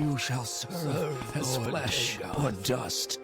You shall serve as Lord flesh Dagon. or dust.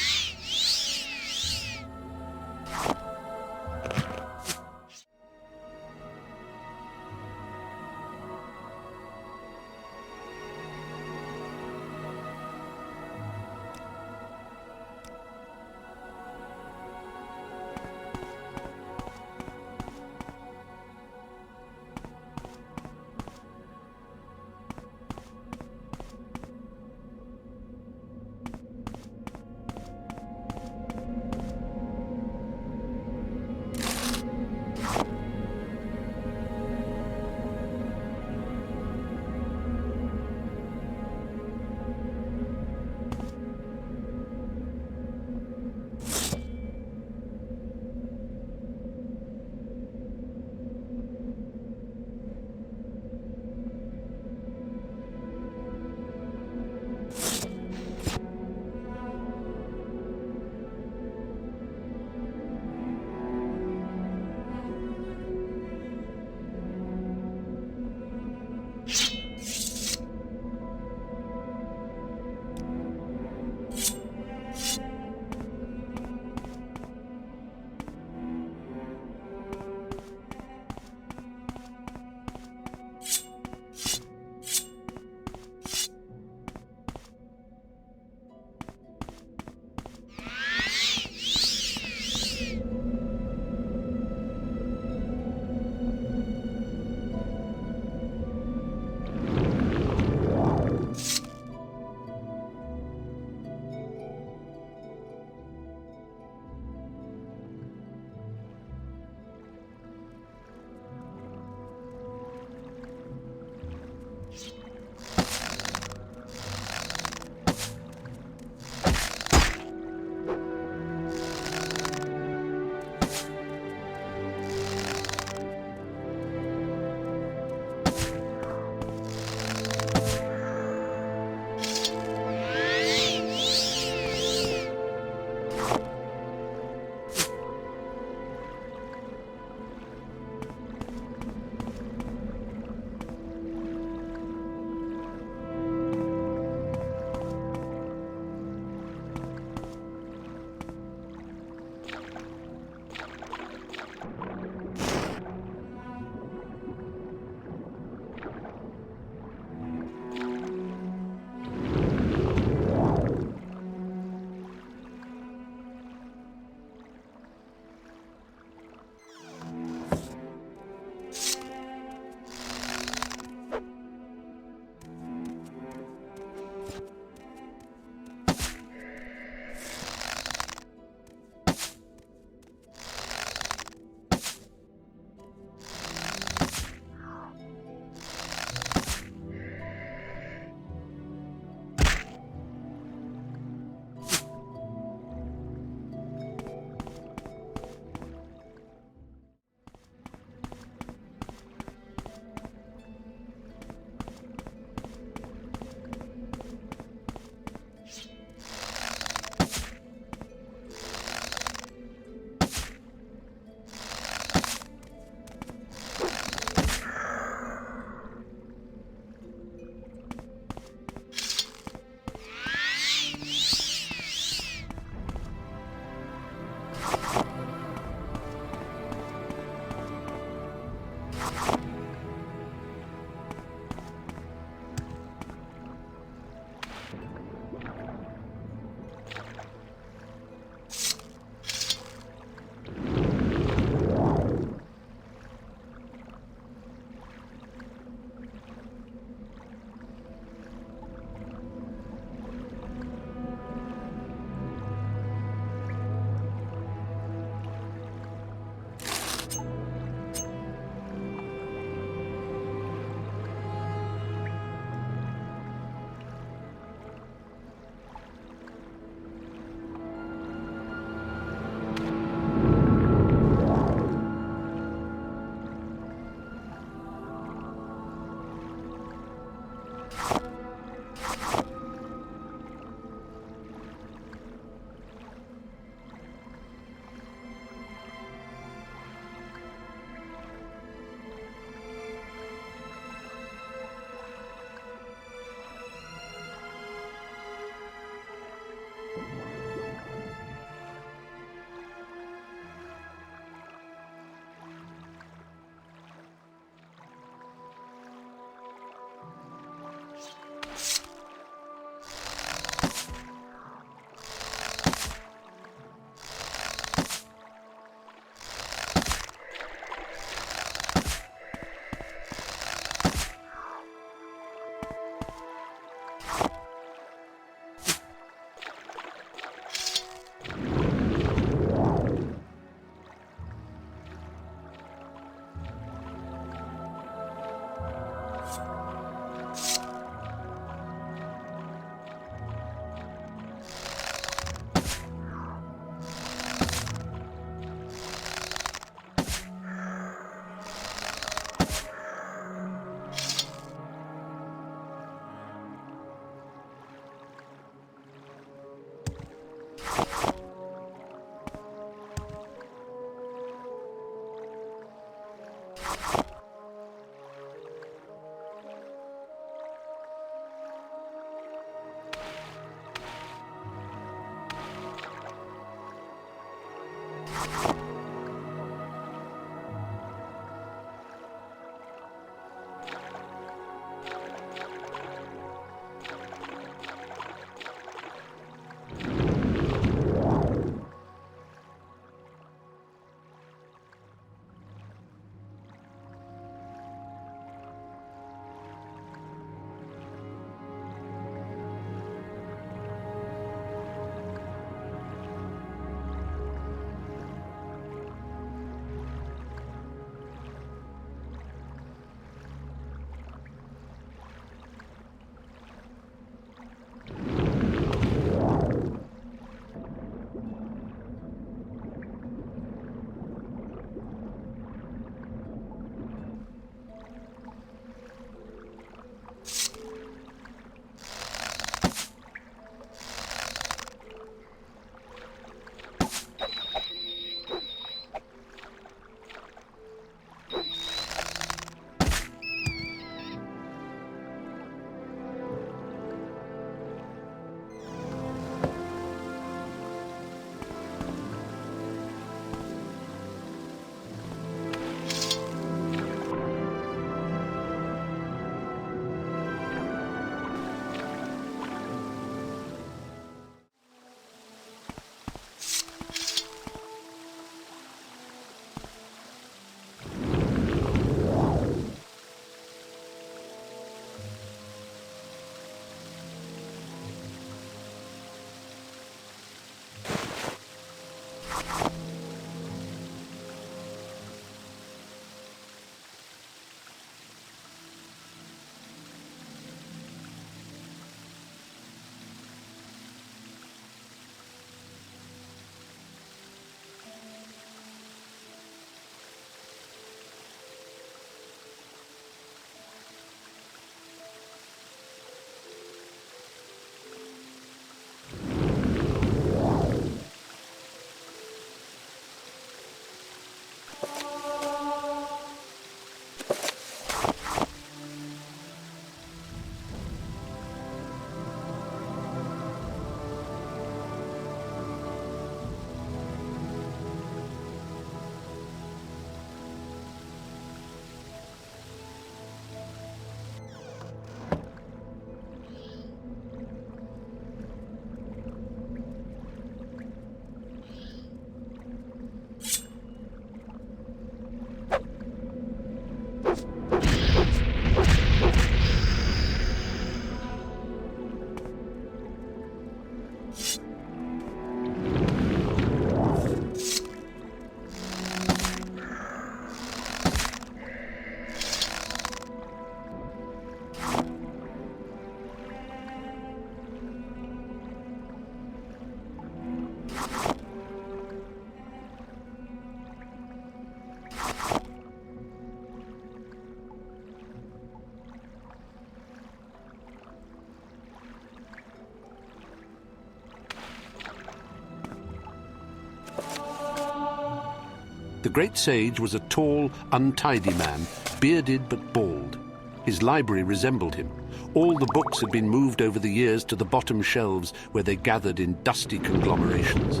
The great sage was a tall, untidy man, bearded but bald. His library resembled him. All the books had been moved over the years to the bottom shelves where they gathered in dusty conglomerations.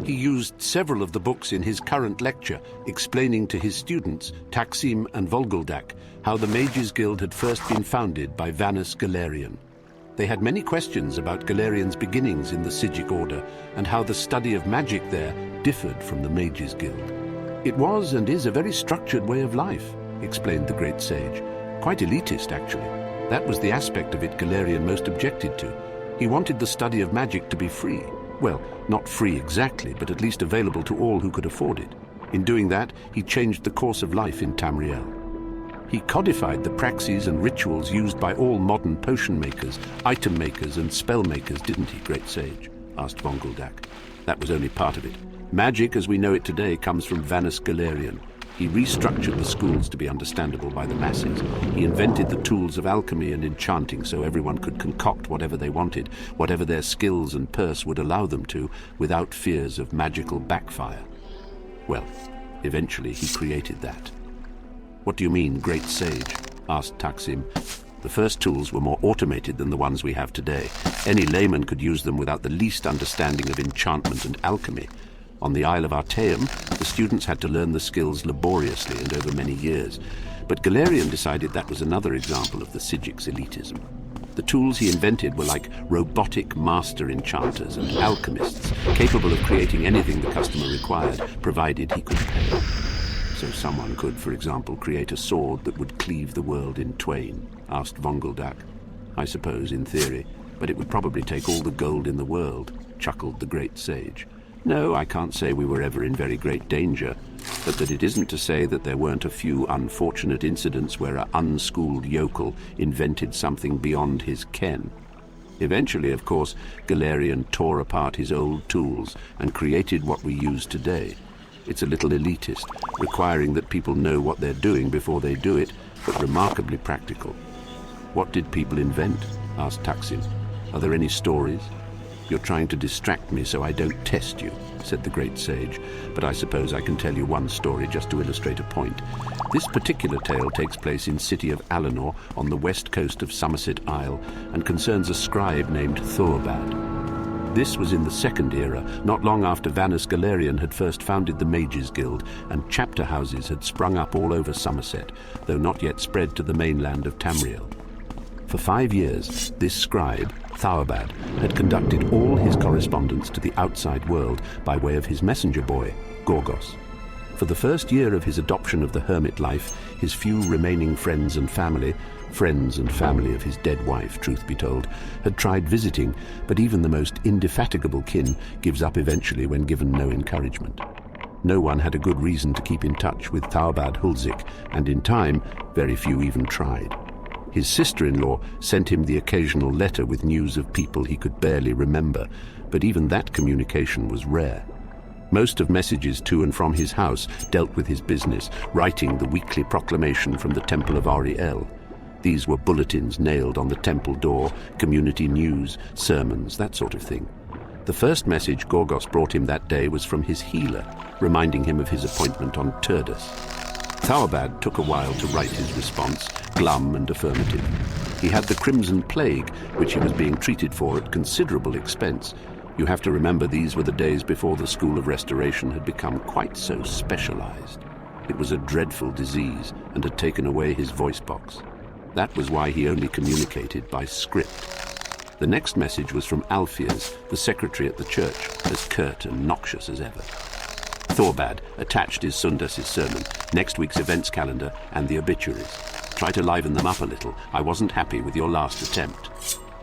He used several of the books in his current lecture, explaining to his students, Taksim and Volguldak, how the Mages Guild had first been founded by Vanus Galerian. They had many questions about Galerian's beginnings in the Sigic Order and how the study of magic there differed from the Mages Guild. It was and is a very structured way of life, explained the great sage. Quite elitist, actually. That was the aspect of it Galerian most objected to. He wanted the study of magic to be free. Well, not free exactly, but at least available to all who could afford it. In doing that, he changed the course of life in Tamriel. He codified the praxes and rituals used by all modern potion makers, item makers, and spell makers, didn't he, great sage? Asked Volguldak. That was only part of it. Magic, as we know it today, comes from Vanus Galerian. He restructured the schools to be understandable by the masses. He invented the tools of alchemy and enchanting so everyone could concoct whatever they wanted, whatever their skills and purse would allow them to, without fears of magical backfire. Well, eventually he created that. What do you mean, great sage? Asked Taksim. The first tools were more automated than the ones we have today. Any layman could use them without the least understanding of enchantment and alchemy. On the Isle of Artaeum, the students had to learn the skills laboriously and over many years, but Galerian decided that was another example of the Sigic's elitism. The tools he invented were like robotic master enchanters and alchemists, capable of creating anything the customer required, provided he could pay. So someone could, for example, create a sword that would cleave the world in twain, asked Vongeldak. I suppose, in theory, but it would probably take all the gold in the world, chuckled the great sage. No, I can't say we were ever in very great danger, but that it isn't to say that there weren't a few unfortunate incidents where an unschooled yokel invented something beyond his ken. Eventually, of course, Galerian tore apart his old tools and created what we use today. It's a little elitist, requiring that people know what they're doing before they do it, but remarkably practical. What did people invent? Asked Taksim. Are there any stories? You're trying to distract me so I don't test you, said the great sage, but I suppose I can tell you one story just to illustrate a point. This particular tale takes place in city of Alinor on the west coast of Somerset Isle and concerns a scribe named Thorbad. This was in the Second Era, not long after Vanus Galerian had first founded the Mages Guild, and chapter houses had sprung up all over Somerset, though not yet spread to the mainland of Tamriel. For 5 years, this scribe, Thorbad, had conducted all his correspondence to the outside world by way of his messenger boy, Gorgos. For the first year of his adoption of the hermit life, his few remaining friends and family of his dead wife, truth be told, had tried visiting, but even the most indefatigable kin gives up eventually when given no encouragement. No one had a good reason to keep in touch with Thorbad Hulzik, and in time, very few even tried. His sister-in-law sent him the occasional letter with news of people he could barely remember, but even that communication was rare. Most of messages to and from his house dealt with his business, writing the weekly proclamation from the Temple of Ariel. These were bulletins nailed on the temple door, community news, sermons, that sort of thing. The first message Gorgos brought him that day was from his healer, reminding him of his appointment on Turdus. Thorbad took a while to write his response, glum and affirmative. He had the Crimson Plague, which he was being treated for at considerable expense. You have to remember these were the days before the School of Restoration had become quite so specialized. It was a dreadful disease and had taken away his voice box. That was why he only communicated by script. The next message was from Alpheus, the secretary at the church, as curt and noxious as ever. Thorbad attached his Sundas's sermon, next week's events calendar, and the obituaries. Try to liven them up a little. I wasn't happy with your last attempt.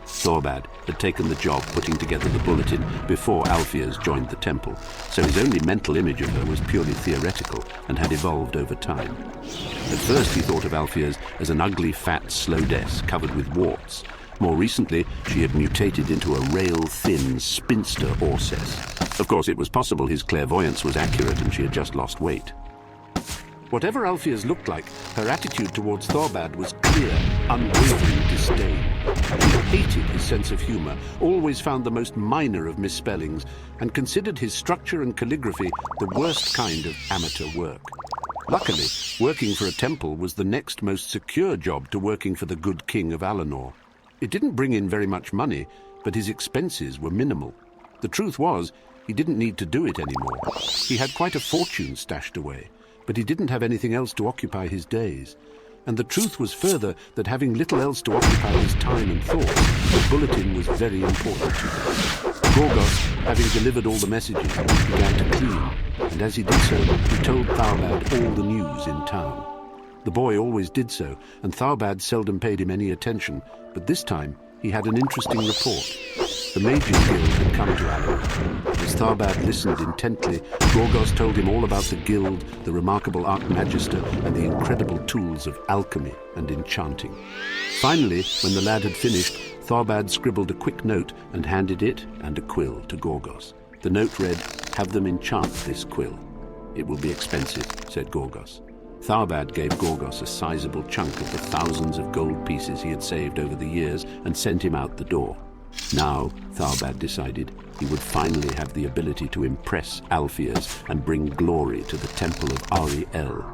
Thorbad had taken the job putting together the bulletin before Alpheus joined the temple, so his only mental image of her was purely theoretical and had evolved over time. At first he thought of Alpheus as an ugly, fat slowdess covered with warts. More recently, she had mutated into a rail-thin spinster Orcess. Of course, it was possible his clairvoyance was accurate and she had just lost weight. Whatever Alpheus looked like, her attitude towards Thorbad was clear, unwavering disdain. She hated his sense of humor, always found the most minor of misspellings, and considered his structure and calligraphy the worst kind of amateur work. Luckily, working for a temple was the next most secure job to working for the good king of Alinor. It didn't bring in very much money, but his expenses were minimal. The truth was, he didn't need to do it anymore. He had quite a fortune stashed away, but he didn't have anything else to occupy his days. And the truth was further that having little else to occupy his time and thoughts, the bulletin was very important to him. Gorgos, having delivered all the messages, began to clean, and as he did so, he told Thorbad all the news in town. The boy always did so, and Thorbad seldom paid him any attention, but this time he had an interesting report. The Mages Guild had come to Alinor. As Thorbad listened intently, Gorgos told him all about the guild, the remarkable Archmagister, and the incredible tools of alchemy and enchanting. Finally, when the lad had finished, Thorbad scribbled a quick note and handed it and a quill to Gorgos. The note read, "Have them enchant this quill." "It will be expensive," said Gorgos. Thorbad gave Gorgos a sizable chunk of the thousands of gold pieces he had saved over the years and sent him out the door. Now, Thorbad decided, he would finally have the ability to impress Alpheus and bring glory to the temple of Ariel.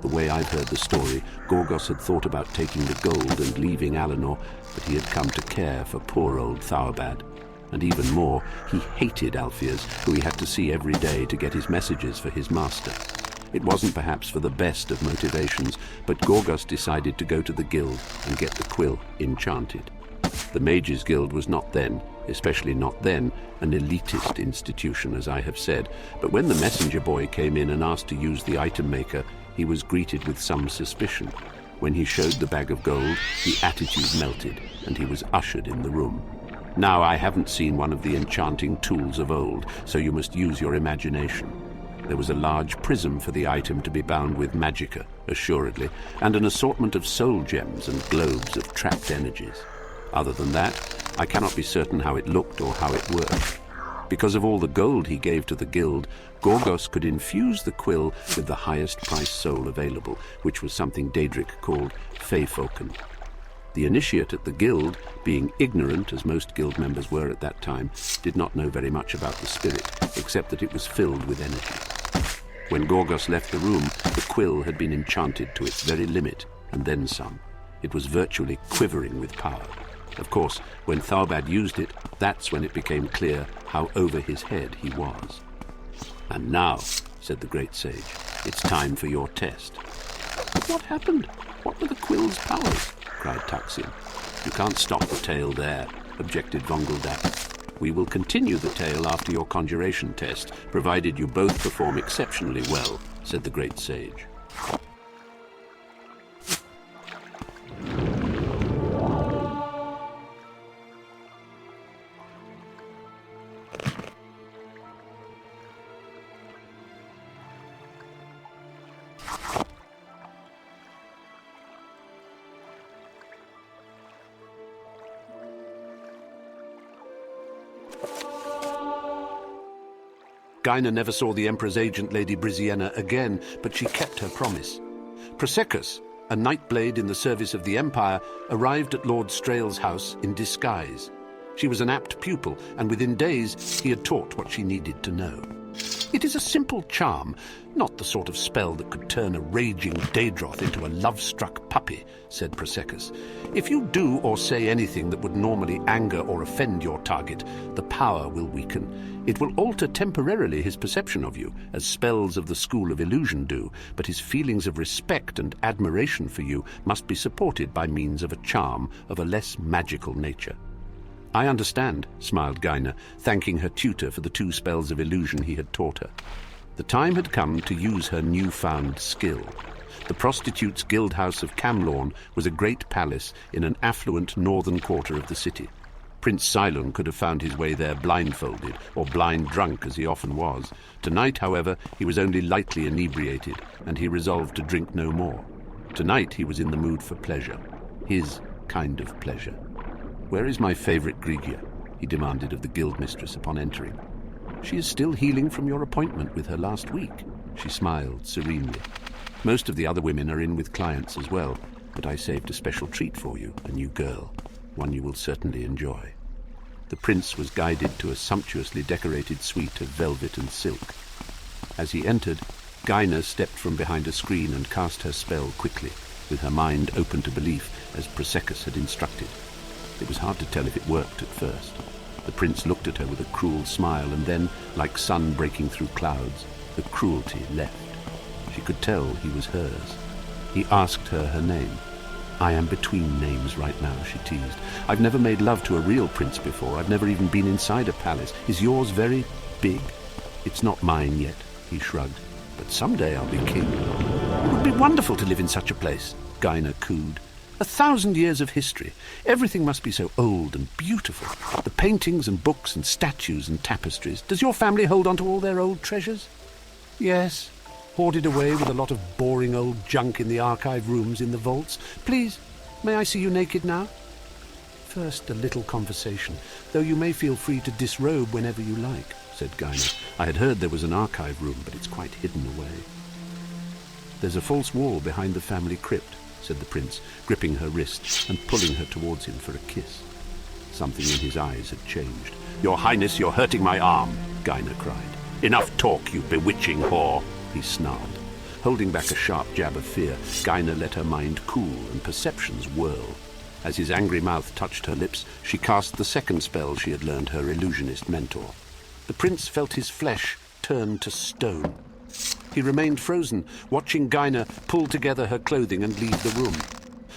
The way I've heard the story, Gorgos had thought about taking the gold and leaving Alinor, but he had come to care for poor old Thorbad. And even more, he hated Alpheus, who he had to see every day to get his messages for his master. It wasn't perhaps for the best of motivations, but Gorgos decided to go to the guild and get the quill enchanted. The Mages Guild was not then, especially not then, an elitist institution, as I have said, but when the messenger boy came in and asked to use the item maker, he was greeted with some suspicion. When he showed the bag of gold, the attitude melted, and he was ushered in the room. Now, I haven't seen one of the enchanting tools of old, so you must use your imagination. There was a large prism for the item to be bound with magicka, assuredly, and an assortment of soul gems and globes of trapped energies. Other than that, I cannot be certain how it looked or how it worked. Because of all the gold he gave to the guild, Gorgos could infuse the quill with the highest price soul available, which was something Daedric called Feyfolken. The initiate at the guild, being ignorant, as most guild members were at that time, did not know very much about the spirit, except that it was filled with energy. When Gorgos left the room, the quill had been enchanted to its very limit, and then some. It was virtually quivering with power. Of course, when Thalbad used it, that's when it became clear how over his head he was. "And now," said the great sage, "it's time for your test." "But what happened? What were the quill's powers?" cried Taksin. "You can't stop the tale there," objected Vonguldak. "We will continue the tale after your conjuration test, provided you both perform exceptionally well," said the great sage. Gaina never saw the Emperor's agent, Lady Brizienna, again, but she kept her promise. Prosecus, a Nightblade in the service of the Empire, arrived at Lord Strail's house in disguise. She was an apt pupil, and within days he had taught what she needed to know. "It is a simple charm, not the sort of spell that could turn a raging Daedroth into a love-struck puppy," said Prosecus. "If you do or say anything that would normally anger or offend your target, the power will weaken. It will alter temporarily his perception of you, as spells of the School of Illusion do, but his feelings of respect and admiration for you must be supported by means of a charm of a less magical nature." "I understand," smiled Gaina, thanking her tutor for the 2 spells of illusion he had taught her. The time had come to use her newfound skill. The prostitutes' guild house of Camlorn was a great palace in an affluent northern quarter of the city. Prince Cylon could have found his way there blindfolded, or blind drunk as he often was. Tonight, however, he was only lightly inebriated, and he resolved to drink no more. Tonight he was in the mood for pleasure, his kind of pleasure. "Where is my favorite Grigia?" he demanded of the guild mistress upon entering. "She is still healing from your appointment with her last week." She smiled serenely. "Most of the other women are in with clients as well, but I saved a special treat for you, a new girl, one you will certainly enjoy." The prince was guided to a sumptuously decorated suite of velvet and silk. As he entered, Gaina stepped from behind a screen and cast her spell quickly, with her mind open to belief, as Prosecus had instructed. It was hard to tell if it worked at first. The prince looked at her with a cruel smile, and then, like sun breaking through clouds, the cruelty left. She could tell he was hers. He asked her name. "I am between names right now," she teased. "I've never made love to a real prince before. I've never even been inside a palace. Is yours very big?" "It's not mine yet," he shrugged. "But someday I'll be king." "It would be wonderful to live in such a place," Gaina cooed. 1,000 years of history. Everything must be so old and beautiful. The paintings and books and statues and tapestries. Does your family hold on to all their old treasures?" "Yes, hoarded away with a lot of boring old junk in the archive rooms in the vaults. Please, may I see you naked now?" "First, a little conversation, though you may feel free to disrobe whenever you like," said Gaina. "I had heard there was an archive room, but it's quite hidden away." "There's a false wall behind the family crypt," said the prince, gripping her wrist and pulling her towards him for a kiss. Something in his eyes had changed. "Your Highness, you're hurting my arm," Gaina cried. "Enough talk, you bewitching whore," he snarled. Holding back a sharp jab of fear, Gaina let her mind cool and perceptions whirl. As his angry mouth touched her lips, she cast the second spell she had learned her illusionist mentor. The prince felt his flesh turn to stone. He remained frozen, watching Gaina pull together her clothing and leave the room.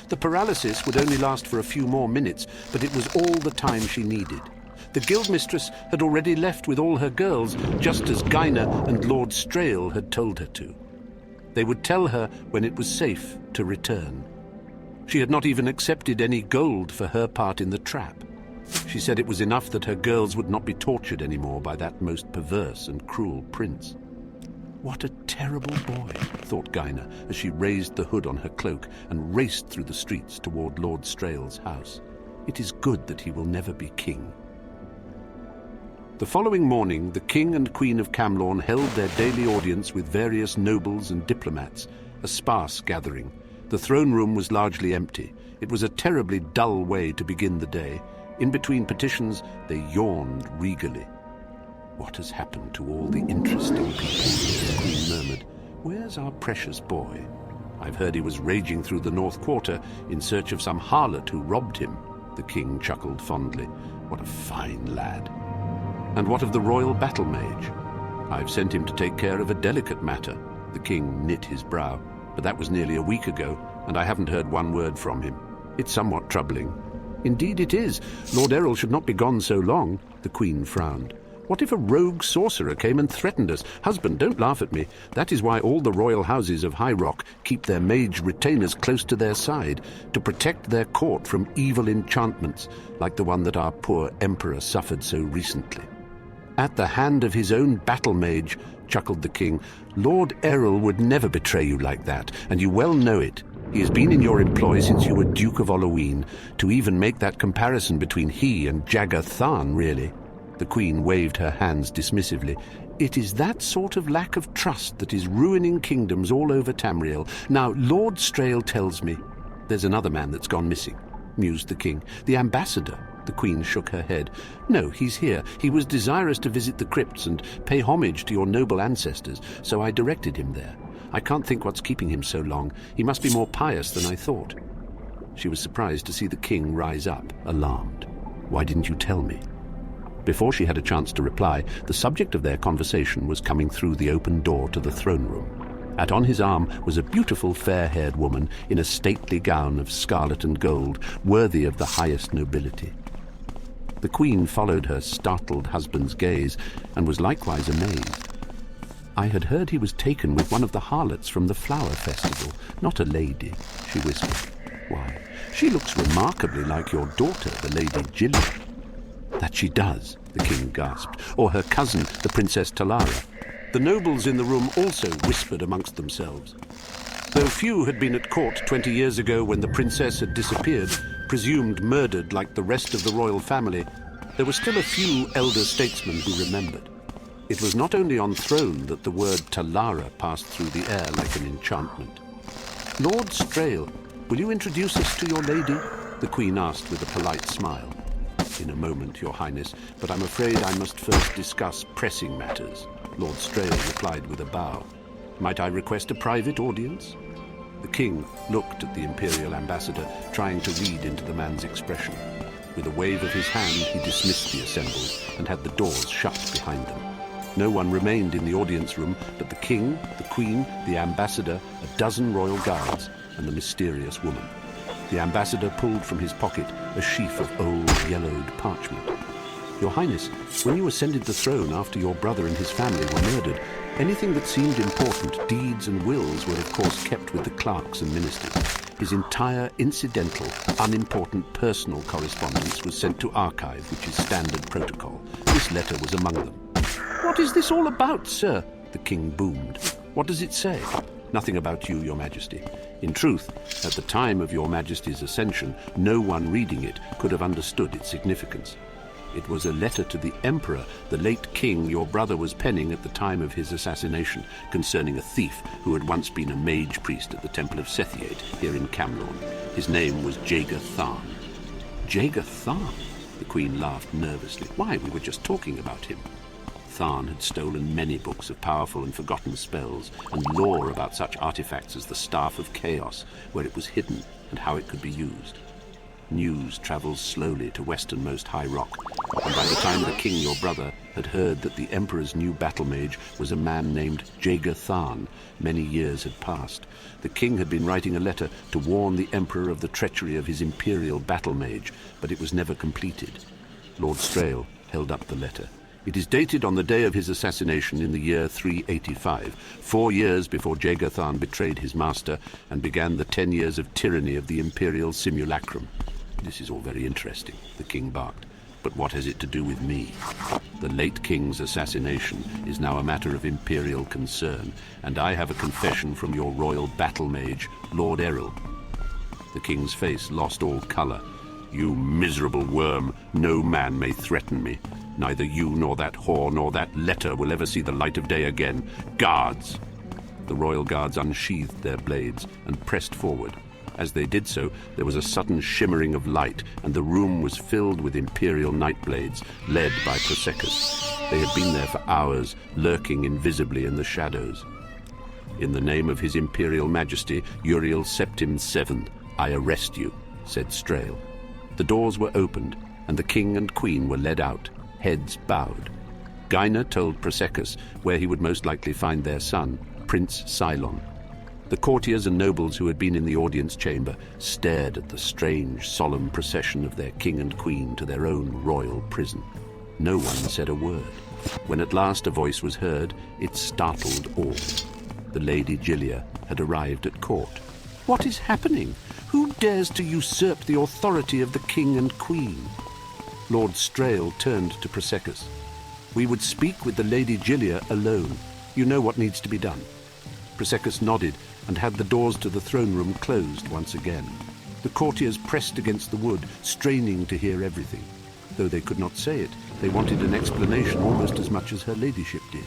The paralysis would only last for a few more minutes, but it was all the time she needed. The guildmistress had already left with all her girls, just as Gaina and Lord Strail had told her to. They would tell her when it was safe to return. She had not even accepted any gold for her part in the trap. She said it was enough that her girls would not be tortured anymore by that most perverse and cruel prince. What a terrible boy, thought Gaina as she raised the hood on her cloak and raced through the streets toward Lord Strail's house. It is good that he will never be king. The following morning, the King and Queen of Camlorn held their daily audience with various nobles and diplomats, a sparse gathering. The throne room was largely empty. It was a terribly dull way to begin the day. In between petitions, they yawned regally. "What has happened to all the interesting people?" the Queen murmured. "Where's our precious boy? I've heard he was raging through the North Quarter in search of some harlot who robbed him." The King chuckled fondly. "What a fine lad. And what of the royal battle mage? I've sent him to take care of a delicate matter." The King knit his brow. "But that was nearly a week ago, and I haven't heard one word from him. It's somewhat troubling." "Indeed it is. Lord Errol should not be gone so long." The Queen frowned. "What if a rogue sorcerer came and threatened us? Husband, don't laugh at me. That is why all the royal houses of High Rock keep their mage retainers close to their side, to protect their court from evil enchantments, like the one that our poor emperor suffered so recently." "At the hand of his own battle mage," chuckled the King. "Lord Errol would never betray you like that, and you well know it. He has been in your employ since you were Duke of Oloween. To even make that comparison between he and Jagger Tharn, really." The Queen waved her hands dismissively. "It is that sort of lack of trust that is ruining kingdoms all over Tamriel. Now, Lord Strail tells me—" "There's another man that's gone missing," mused the King. "The ambassador." The Queen shook her head. "No, he's here. He was desirous to visit the crypts and pay homage to your noble ancestors, so I directed him there. I can't think what's keeping him so long. He must be more pious than I thought." She was surprised to see the King rise up, alarmed. "Why didn't you tell me?" Before she had a chance to reply, the subject of their conversation was coming through the open door to the throne room. On his arm was a beautiful fair-haired woman in a stately gown of scarlet and gold, worthy of the highest nobility. The Queen followed her startled husband's gaze and was likewise amazed. "I had heard he was taken with one of the harlots from the flower festival, not a lady," she whispered. "Why, she looks remarkably like your daughter, the Lady Gillian." "That she does," the King gasped. "Or her cousin, the Princess Talara." The nobles in the room also whispered amongst themselves. Though few had been at court 20 years ago when the princess had disappeared, presumed murdered like the rest of the royal family, there were still a few elder statesmen who remembered. It was not only on throne that the word Talara passed through the air like an enchantment. "Lord Strail, will you introduce us to your lady?" the Queen asked with a polite smile. "In a moment, Your Highness, but I'm afraid I must first discuss pressing matters," Lord Strail replied with a bow. "Might I request a private audience?" The King looked at the Imperial ambassador, trying to read into the man's expression. With a wave of his hand, he dismissed the assembled and had the doors shut behind them. No one remained in the audience room but the King, the Queen, the ambassador, a dozen royal guards, and the mysterious woman. The ambassador pulled from his pocket a sheaf of old, yellowed parchment. "Your Highness, when you ascended the throne after your brother and his family were murdered, anything that seemed important, deeds and wills, were of course kept with the clerks and ministers. His entire incidental, unimportant personal correspondence was sent to archive, which is standard protocol. This letter was among them." "What is this all about, sir?" the King boomed. "What does it say?" "Nothing about you, Your Majesty. In truth, at the time of Your Majesty's ascension, no one reading it could have understood its significance. It was a letter to the Emperor, the late king your brother was penning at the time of his assassination, concerning a thief who had once been a mage priest at the Temple of Sethiate, here in Camlorn. His name was Jagger Tharn." "Jagger Tharn?" The Queen laughed nervously. "Why, we were just talking about him." Tharn had stolen many books of powerful and forgotten spells, and lore about such artifacts as the Staff of Chaos, where it was hidden and how it could be used. News travels slowly to westernmost High Rock, and by the time the king, your brother, had heard that the Emperor's new battle mage was a man named Jaeger Tharn, many years had passed. The king had been writing a letter to warn the Emperor of the treachery of his imperial battle mage, but it was never completed. Lord Strail held up the letter. It is dated on the day of his assassination in the year 385, 4 years before Jaeger Tharn betrayed his master and began the 10 years of tyranny of the imperial simulacrum. This is all very interesting, the king barked. But what has it to do with me? The late king's assassination is now a matter of imperial concern, and I have a confession from your royal battle mage, Lord Errol. The king's face lost all colour. You miserable worm, no man may threaten me. Neither you nor that whore nor that letter will ever see the light of day again. Guards! The royal guards unsheathed their blades and pressed forward. As they did so, there was a sudden shimmering of light, and the room was filled with imperial nightblades, led by Prosecus. They had been there for hours, lurking invisibly in the shadows. In the name of his imperial majesty, Uriel Septim VII, I arrest you, said Strail. The doors were opened, and the king and queen were led out, heads bowed. Gaina told Prosecus where he would most likely find their son, Prince Cylon. The courtiers and nobles who had been in the audience chamber stared at the strange, solemn procession of their king and queen to their own royal prison. No one said a word. When at last a voice was heard, it startled all. The Lady Gilia had arrived at court. What is happening? Who dares to usurp the authority of the king and queen? Lord Strail turned to Prosecus. We would speak with the Lady Gilia alone. You know what needs to be done. Prosecus nodded and had the doors to the throne room closed once again. The courtiers pressed against the wood, straining to hear everything. Though they could not say it, they wanted an explanation almost as much as her ladyship did.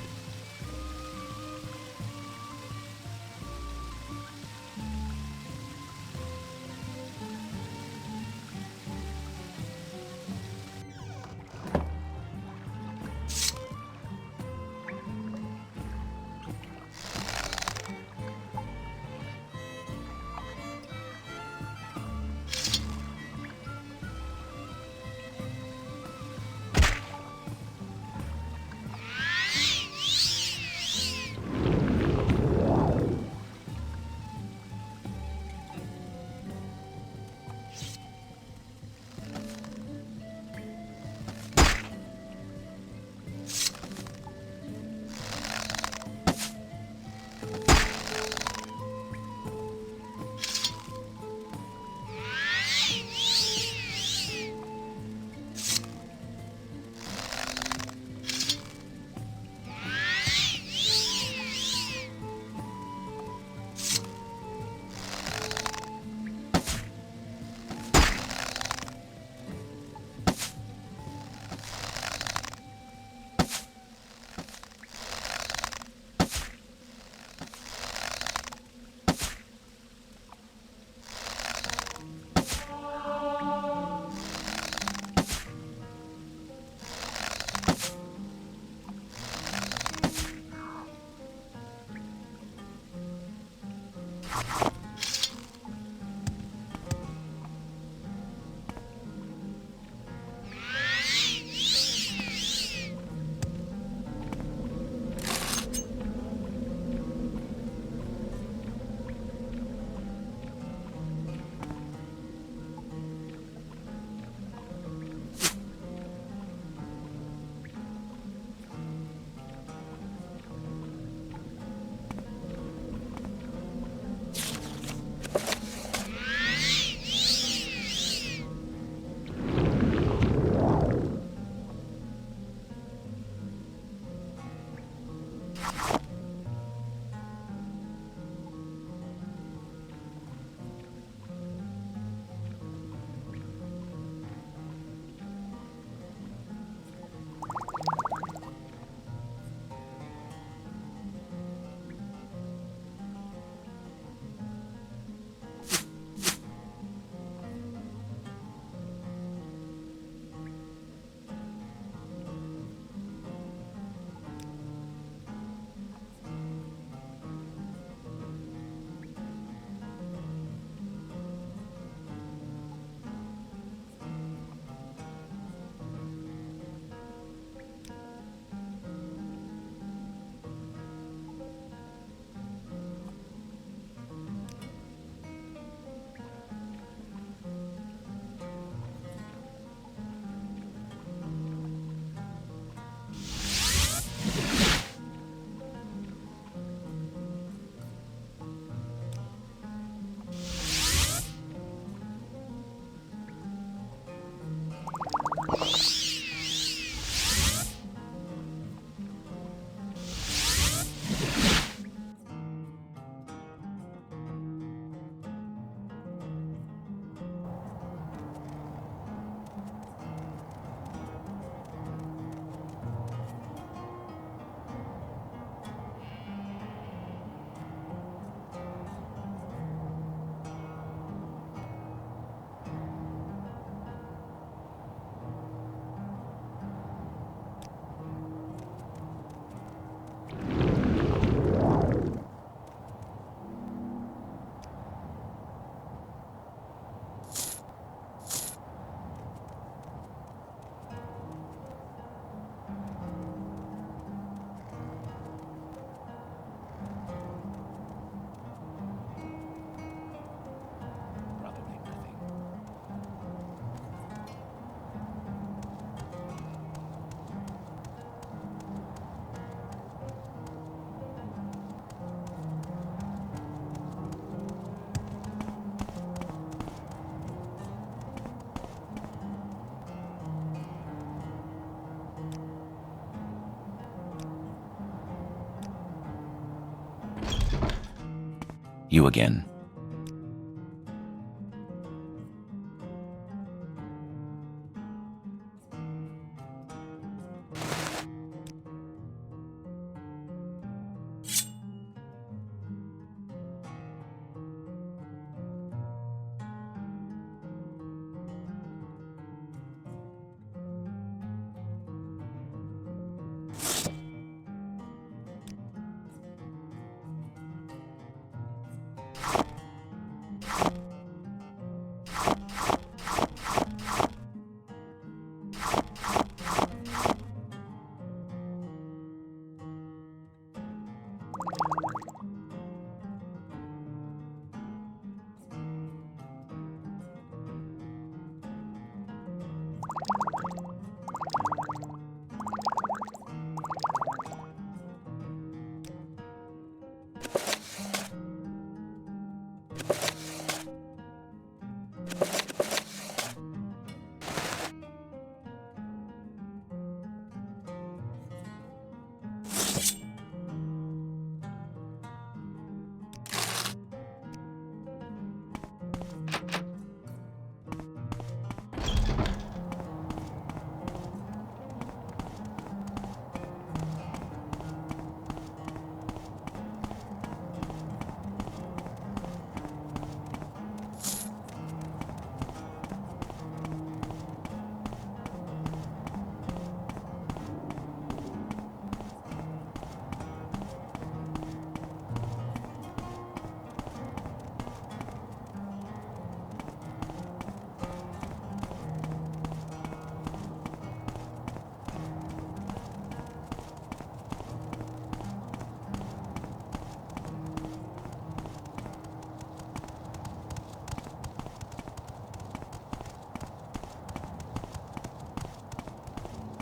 You again.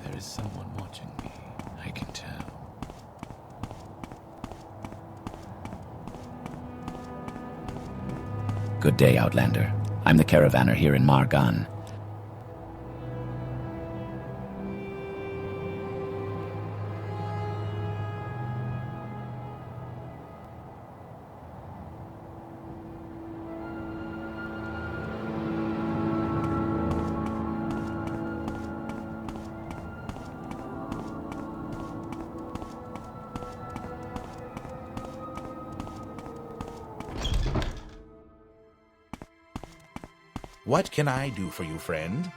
There is someone watching me, I can tell. Good day, Outlander. I'm the caravaner here in Margan. What can I do for you, friend?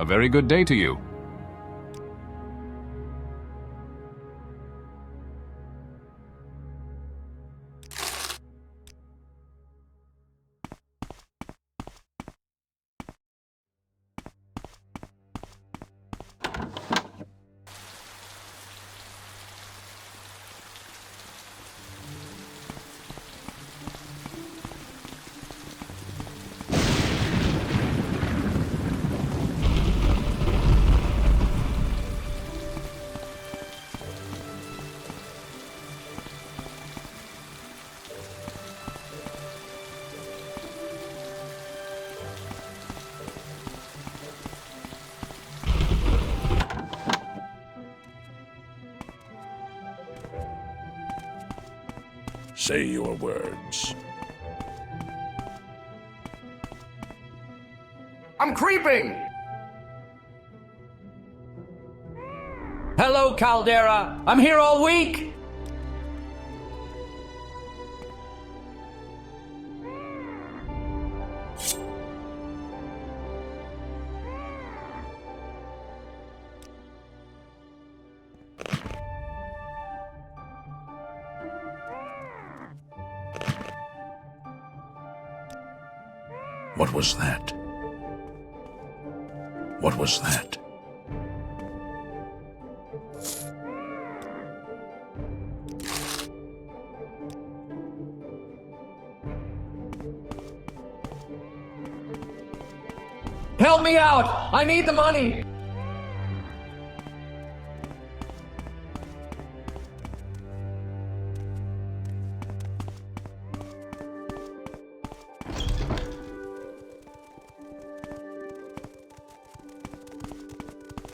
A very good day to you. say your words. I'm creeping! Hello, Caldera! I'm here all week! What was that? What was that? Help me out! I need the money!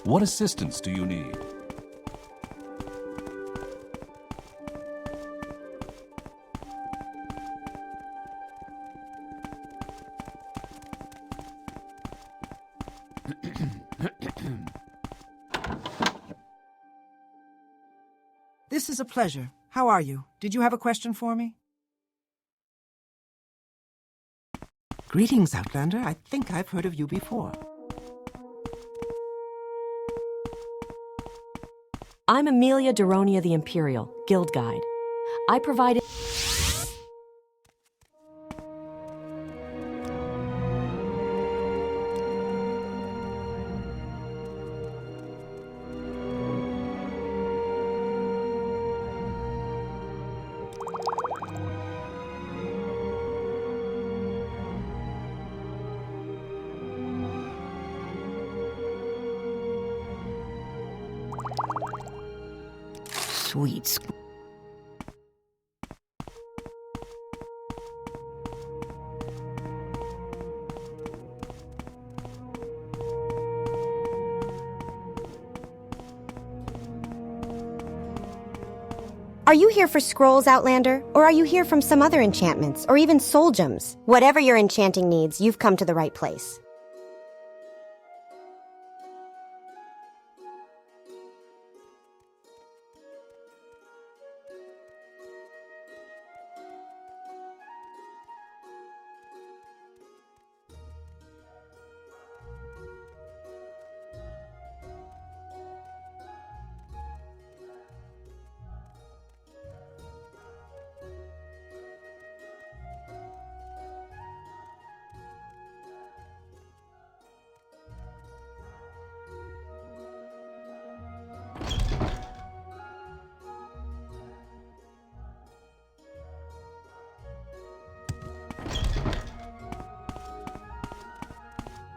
What assistance do you need? This is a pleasure. How are you? Did you have a question for me? Greetings, Outlander. I think I've heard of you before. I'm Amelia Deronia the Imperial, Guild Guide. I provided... Sweet. Are you here for scrolls, Outlander? Or are you here from some other enchantments, or even soul gems? Whatever your enchanting needs, you've come to the right place.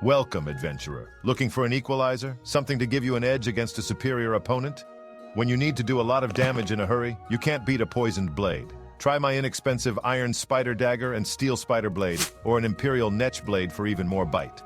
Welcome, adventurer. Looking for an equalizer? Something to give you an edge against a superior opponent? When you need to do a lot of damage in a hurry, you can't beat a poisoned blade. Try my inexpensive iron spider dagger and steel spider blade, or an imperial netch blade for even more bite.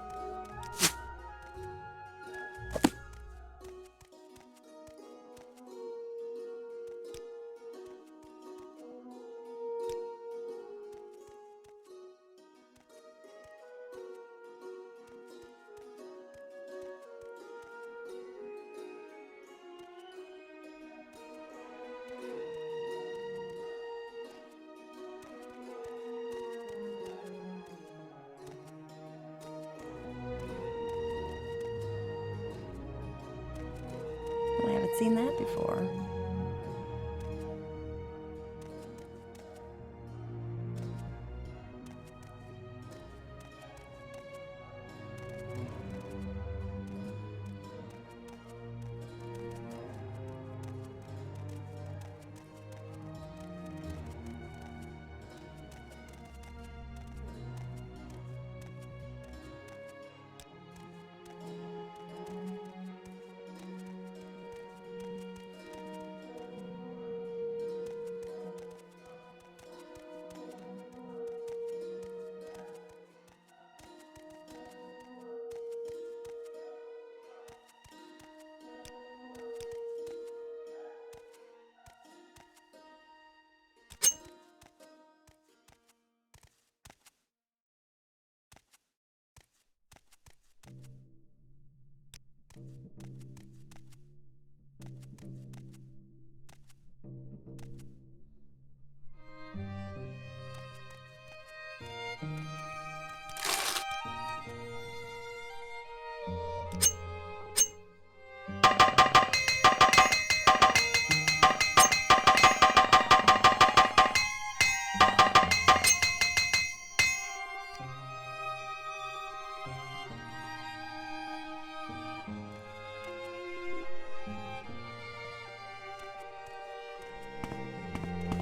I haven't seen that before.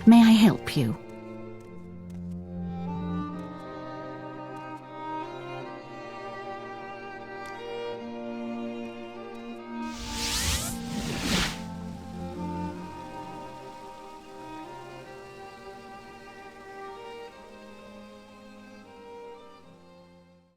May I help you?